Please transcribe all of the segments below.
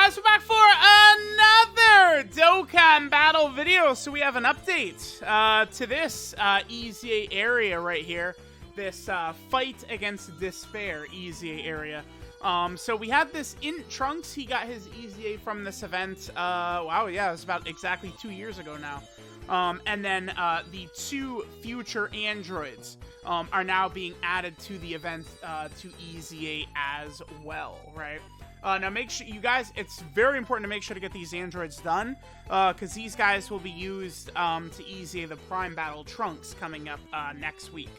guys, we're back for another Dokkan battle video. So we have an update to this EZA area right here. This fight against despair EZA area. So we had this Int Trunks. He got his EZA from this event. Wow, yeah, it was about exactly 2 years ago now. And then the two future androids are now being added to the event to EZA as well, right? Now make sure, you guys, it's very important to make sure to get these androids done, because these guys will be used to EZA the Prime Battle Trunks coming up next week.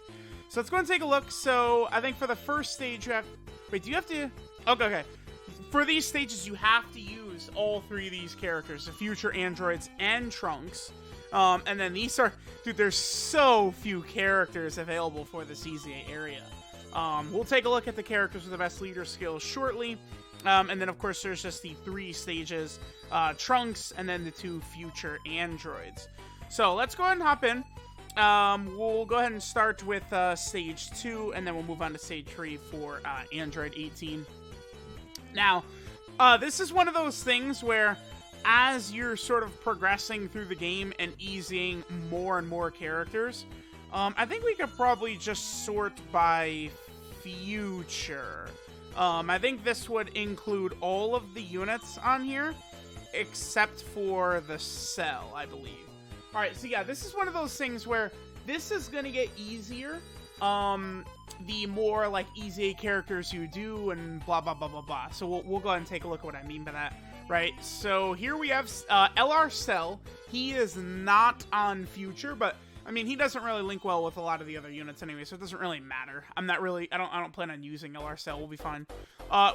So let's go and take a look. So I think for the first stage you have, wait, do you have to, okay. For these stages you have to use all three of these characters, the future androids and Trunks. And then these are, dude, there's so few characters available for this EZA area. We'll take a look at the characters with the best leader skills shortly. And then, of course, there's just the 3 stages, Trunks, and then the 2 future androids. So let's go ahead and hop in. We'll go ahead and start with stage 2, and then we'll move on to stage 3 for Android 18. Now, this is one of those things where as you're sort of progressing through the game and easing more and more characters, I think we could probably just sort by future. I think this would include all of the units on here, except for the cell, I believe. Alright, so yeah, this is one of those things where this is going to get easier, the more, like, EZA characters you do, and blah, blah, blah, blah, blah. So we'll go ahead and take a look at what I mean by that. Right, so here we have LR Cell. He is not on Future, but I mean, he doesn't really link well with a lot of the other units anyway, so it doesn't really matter. I don't plan on using LR Cell. We'll be fine.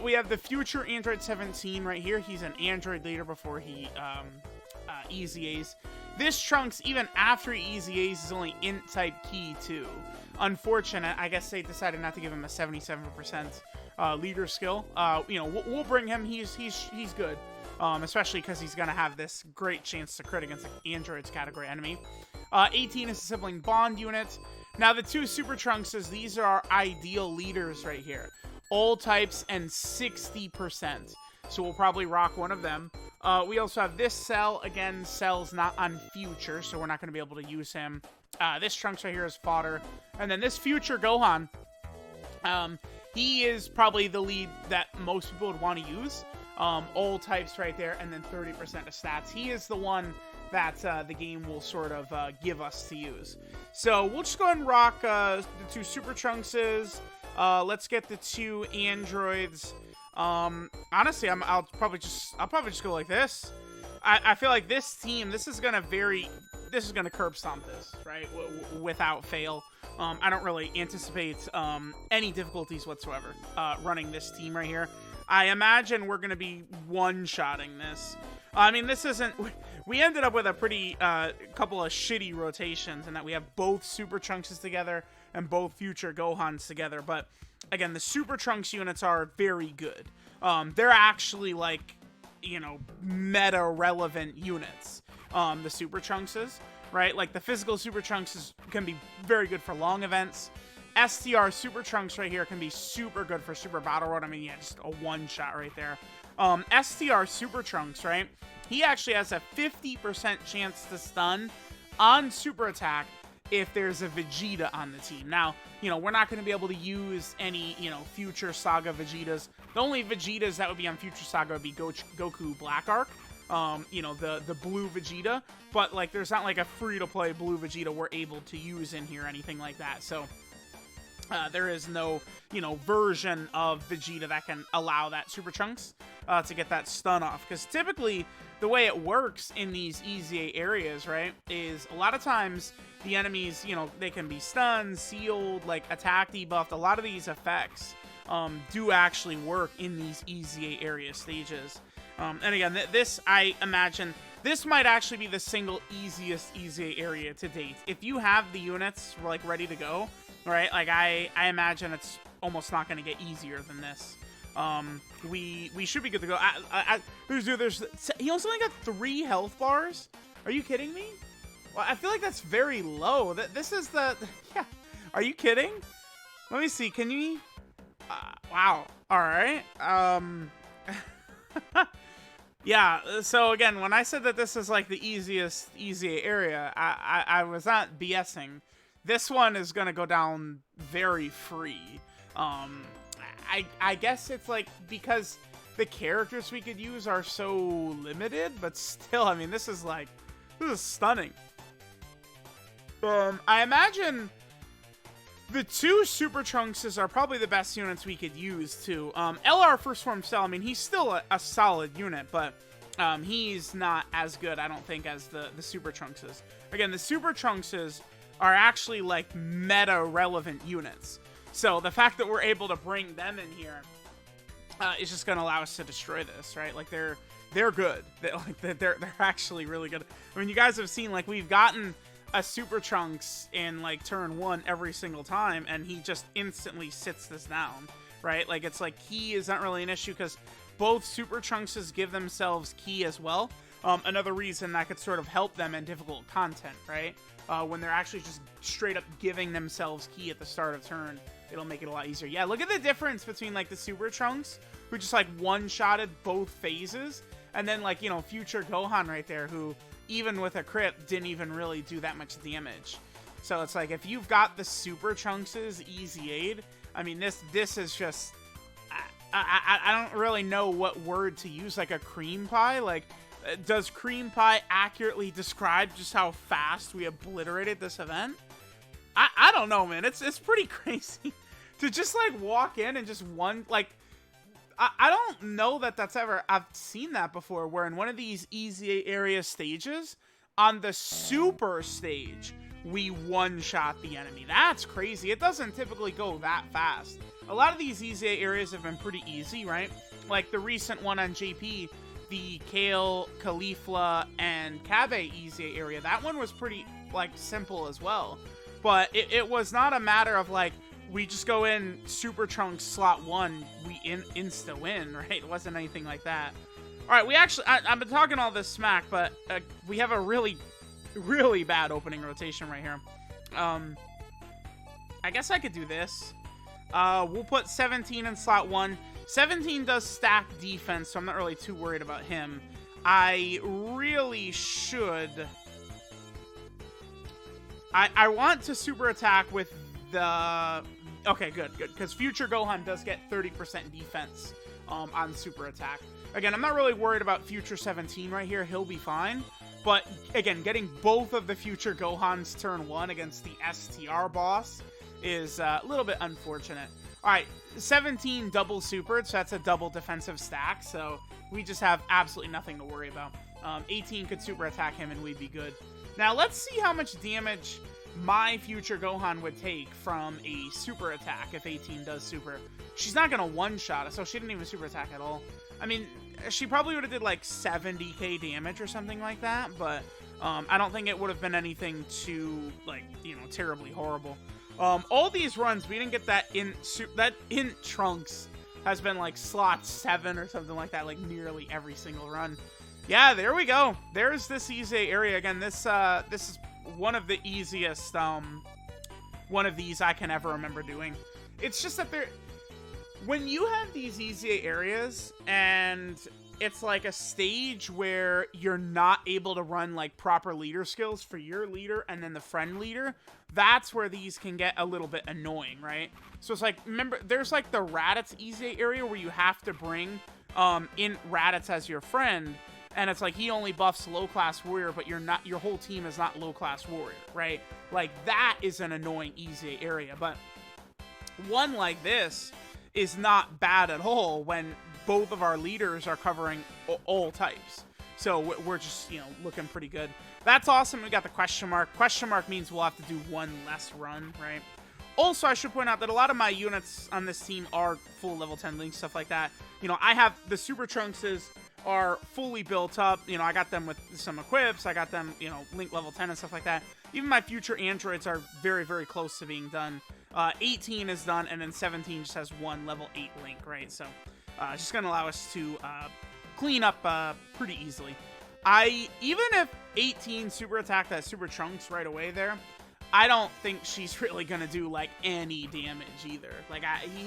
We have the Future Android 17 right here. He's an Android leader before he EZAs. This Trunks, even after he EZAs, is only Int type key too. Unfortunate. I guess they decided not to give him a 77% leader skill. You know, we'll bring him. He's good. Especially because he's going to have this great chance to crit against the androids category enemy. 18 is a sibling bond unit. Now the 2 super Trunkses, these are our ideal leaders right here. All types and 60%. So we'll probably rock one of them. We also have this Cell. Again, Cell's not on Future, so we're not going to be able to use him. This Trunks right here is fodder. And then this future Gohan, he is probably the lead that most people would want to use. All types right there, and then 30% of stats. He is the one that the game will sort of give us to use. So we'll just go ahead and rock the 2 Super Trunkses. Let's get the 2 androids. Honestly, I'll probably just go like this. I feel like this team, this is gonna curb stomp this, right? Without fail. I don't really anticipate any difficulties whatsoever running this team right here. I imagine we're going to be one-shotting this. I mean, this isn't... We ended up with a pretty couple of shitty rotations in that we have both Super Trunkses together and both Future Gohans together. But, again, the Super Trunks units are very good. They're actually, like, you know, meta-relevant units. The Super Trunkses, right? Like, the physical Super Trunkses can be very good for long events. STR Super Trunks right here can be super good for Super Battle Road. I mean, yeah, just a one-shot right there. STR Super Trunks, right? He actually has a 50% chance to stun on Super Attack if there's a Vegeta on the team. Now, you know, we're not going to be able to use any, you know, Future Saga Vegetas. The only Vegetas that would be on Future Saga would be Goku Black Arc. You know, the blue Vegeta. But, like, there's not, like, a free-to-play blue Vegeta we're able to use in here or anything like that. So... there is no, you know, version of Vegeta that can allow that Super Trunks to get that stun off. Because typically, the way it works in these EZA areas, right, is a lot of times the enemies, you know, they can be stunned, sealed, like attack debuffed. A lot of these effects do actually work in these EZA area stages. And again, this, I imagine, this might actually be the single easiest EZA area to date. If you have the units, like, ready to go, right? Like, I imagine it's almost not going to get easier than this. We should be good to go. He also only got 3 health bars? Are you kidding me? Well, I feel like that's very low. This is the... Yeah. Are you kidding? Let me see. Can you... Wow. All right. Yeah, so again, when I said that this is like the easiest EZA area, I was not BSing. This one is gonna go down very free. Um, I guess it's like because the characters we could use are so limited, but still, I mean, this is stunning. I imagine the two Super Trunkses are probably the best units we could use, too. LR First Form Cell, I mean, he's still a solid unit, but he's not as good, I don't think, as the Super Trunkses. Again, the Super Trunkses are actually, like, meta-relevant units. So the fact that we're able to bring them in here is just going to allow us to destroy this, right? Like, they're good. They're actually really good. I mean, you guys have seen, like, we've gotten a Super Trunks in like turn 1 every single time, and he just instantly sits this down, right? Like, it's like key is not really an issue because both Super Trunkses give themselves key as well. Another reason that could sort of help them in difficult content, right? When they're actually just straight up giving themselves key at the start of turn, it'll make it a lot easier. Yeah, look at the difference between like the Super Trunks, who just like one-shotted both phases, and then like, you know, Future Gohan right there, who even with a crit, didn't even really do that much damage. So it's like, if you've got the Super Trunkses Easy Aid, I mean, this is just, I don't really know what word to use, like a cream pie? Like, does cream pie accurately describe just how fast we obliterated this event? I don't know, man. It's pretty crazy to just, like, walk in and just like, I don't know that I've seen that before, where in one of these EZA area stages, on the super stage, we one-shot the enemy. That's crazy. It doesn't typically go that fast. A lot of these EZA areas have been pretty easy, right? Like the recent one on JP, the Kale, Caulifla, and Kabe EZA area, that one was pretty, like, simple as well. But it was not a matter of, like, we just go in Super Trunks slot 1, we insta-win, right? It wasn't anything like that. Alright, we actually, I've been talking all this smack, but we have a really, really bad opening rotation right here. I guess I could do this. We'll put 17 in slot 1. 17 does stack defense, so I'm not really too worried about him. I really should... I want to super attack with the... Okay, good, because Future Gohan does get 30% defense on super attack. Again, I'm not really worried about Future 17 right here. He'll be fine. But, again, getting both of the Future Gohans turn 1 against the STR boss is a little bit unfortunate. Alright, 17 double supered, so that's a double defensive stack, so we just have absolutely nothing to worry about. 18 could super attack him and we'd be good. Now, let's see how much damage my Future Gohan would take from a super attack if 18 does super. She's not going to one-shot us, so she didn't even super attack at all. I mean, she probably would have did like 70k damage or something like that, but I don't think it would have been anything too, like, you know, terribly horrible. All these runs, we didn't get that in Trunks has been like slot 7 or something like that, like nearly every single run. Yeah, there we go. There's this EZA area again. This is one of the easiest one of these I can ever remember doing. It's just that when you have these EZA areas and it's like a stage where you're not able to run like proper leader skills for your leader and then the friend leader, that's where these can get a little bit annoying, right? So it's like, remember, there's like the Raditz EZA area where you have to bring in Raditz as your friend, and it's like he only buffs low-class warrior, but your whole team is not low-class warrior, right? Like, that is an annoying EZA area, but one like this is not bad at all when both of our leaders are covering all types. So we're just, you know, looking pretty good. That's awesome. We got the question mark. Question mark means we'll have to do one less run, right? Also, I should point out that a lot of my units on this team are full level 10 links, stuff like that. You know, I have the Super Trunkses are fully built up. You know, I got them with some equips. I got them, you know, link level 10 and stuff like that. Even my future androids are very, very close to being done. 18 is done, and then 17 just has one level 8 link, right? So it's just going to allow us to clean up pretty easily. Even if 18 super attack that Super Trunks right away there, I don't think she's really going to do, like, any damage either. Like,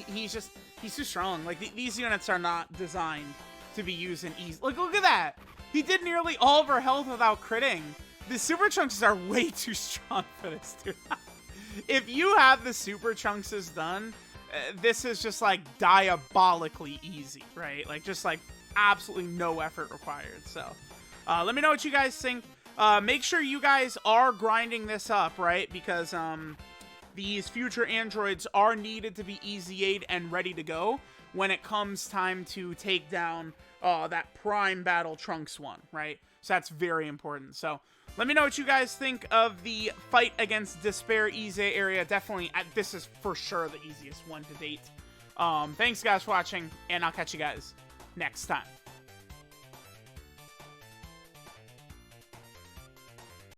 he's too strong. Like, these units are not designed to be used in EZA. Look at that. He did nearly all of our health without critting. The Super Chunks are way too strong for this, dude. If you have the Super Chunks done, this is just like diabolically easy, right? Like just like absolutely no effort required. So let me know what you guys think. Make sure you guys are grinding this up, right? Because these future androids are needed to be EZA'd and ready to go when it comes time to take down that Prime Battle Trunks one, right? So that's very important. So let me know what you guys think of the fight against Despair EZA area. Definitely, this is for sure the easiest one to date. Thanks, guys, for watching, and I'll catch you guys next time.